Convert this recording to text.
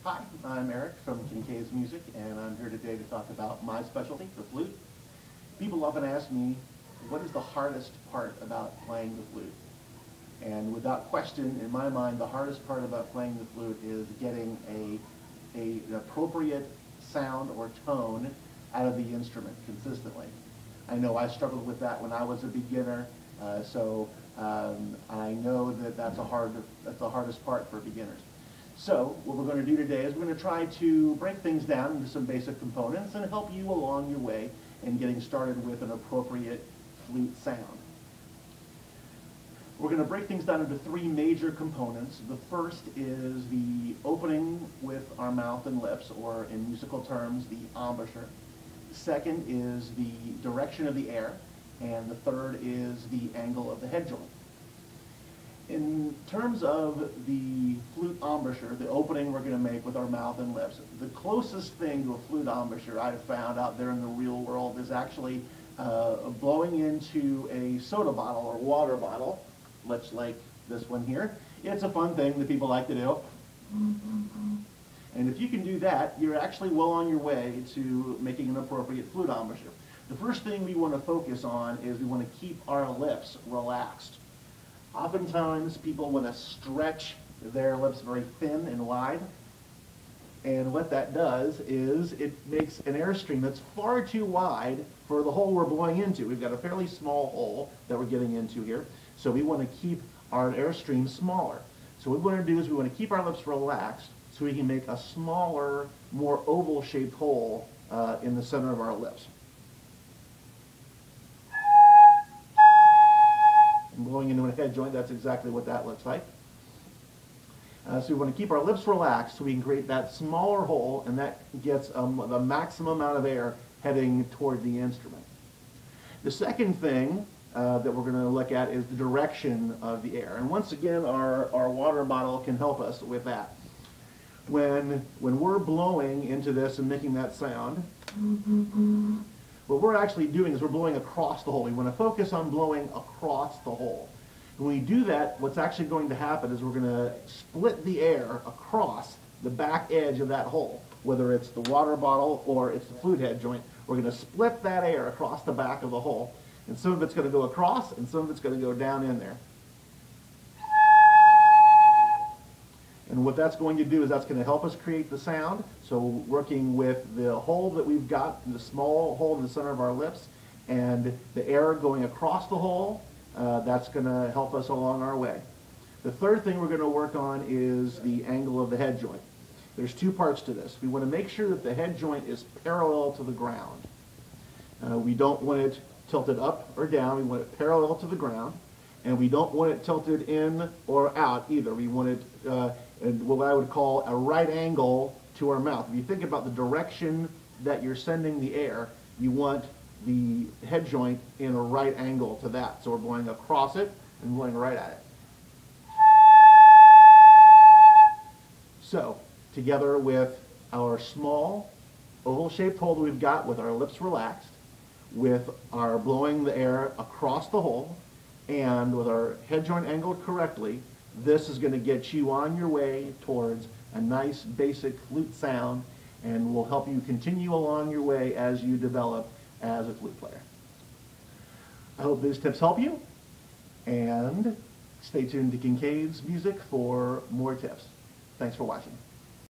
Hi, I'm Eric from Kincaid's Music, and I'm here today to talk about my specialty, the flute. People often ask me, what is the hardest part about playing the flute? And without question, in my mind, the hardest part about playing the flute is getting an appropriate sound or tone out of the instrument consistently. I know I struggled with that when I was a beginner, I know that that's the hardest part for beginners. So what we're going to do today is we're going to try to break things down into some basic components and help you along your way in getting started with an appropriate flute sound. We're going to break things down into three major components. The first is the opening with our mouth and lips, or in musical terms, the embouchure. The second is the direction of the air, and the third is the angle of the head joint. In terms of the flute embouchure, the opening we're going to make with our mouth and lips, the closest thing to a flute embouchure I've found out there in the real world is actually blowing into a soda bottle or water bottle, much like this one here. It's a fun thing that people like to do. And if you can do that, you're actually well on your way to making an appropriate flute embouchure. The first thing we want to focus on is we want to keep our lips relaxed. Oftentimes people want to stretch their lips very thin and wide, and what that does is it makes an airstream that's far too wide for the hole we're blowing into. We've got a fairly small hole that we're getting into here, so we want to keep our airstream smaller. So what we want to do is we want to keep our lips relaxed so we can make a smaller, more oval-shaped hole in the center of our lips. And blowing into a head joint, that's exactly what that looks like. So we want to keep our lips relaxed so we can create that smaller hole, and that gets the maximum amount of air heading toward the instrument. The second thing that we're going to look at is the direction of the air. And once again, our water bottle can help us with that. When we're blowing into this and making that sound, what we're actually doing is we're blowing across the hole. We want to focus on blowing across the hole. When we do that, what's actually going to happen is we're going to split the air across the back edge of that hole. Whether it's the water bottle or it's the flute head joint, we're going to split that air across the back of the hole. And some of it's going to go across and some of it's going to go down in there. And what that's going to do is that's going to help us create the sound. So working with the hole that we've got, the small hole in the center of our lips, and the air going across the hole, that's going to help us along our way. The third thing we're going to work on is the angle of the head joint. There's two parts to this. We want to make sure that the head joint is parallel to the ground. We don't want it tilted up or down. We want it parallel to the ground. And we don't want it tilted in or out either. We want it what I would call a right angle to our mouth. If you think about the direction that you're sending the air, you want the head joint in a right angle to that. So we're blowing across it and blowing right at it. So, together with our small oval-shaped hole that we've got with our lips relaxed, with our blowing the air across the hole, and with our head joint angled correctly, this is going to get you on your way towards a nice basic flute sound and will help you continue along your way as you develop as a flute player. I hope these tips help you, and stay tuned to Kincaid's Music for more tips. Thanks for watching.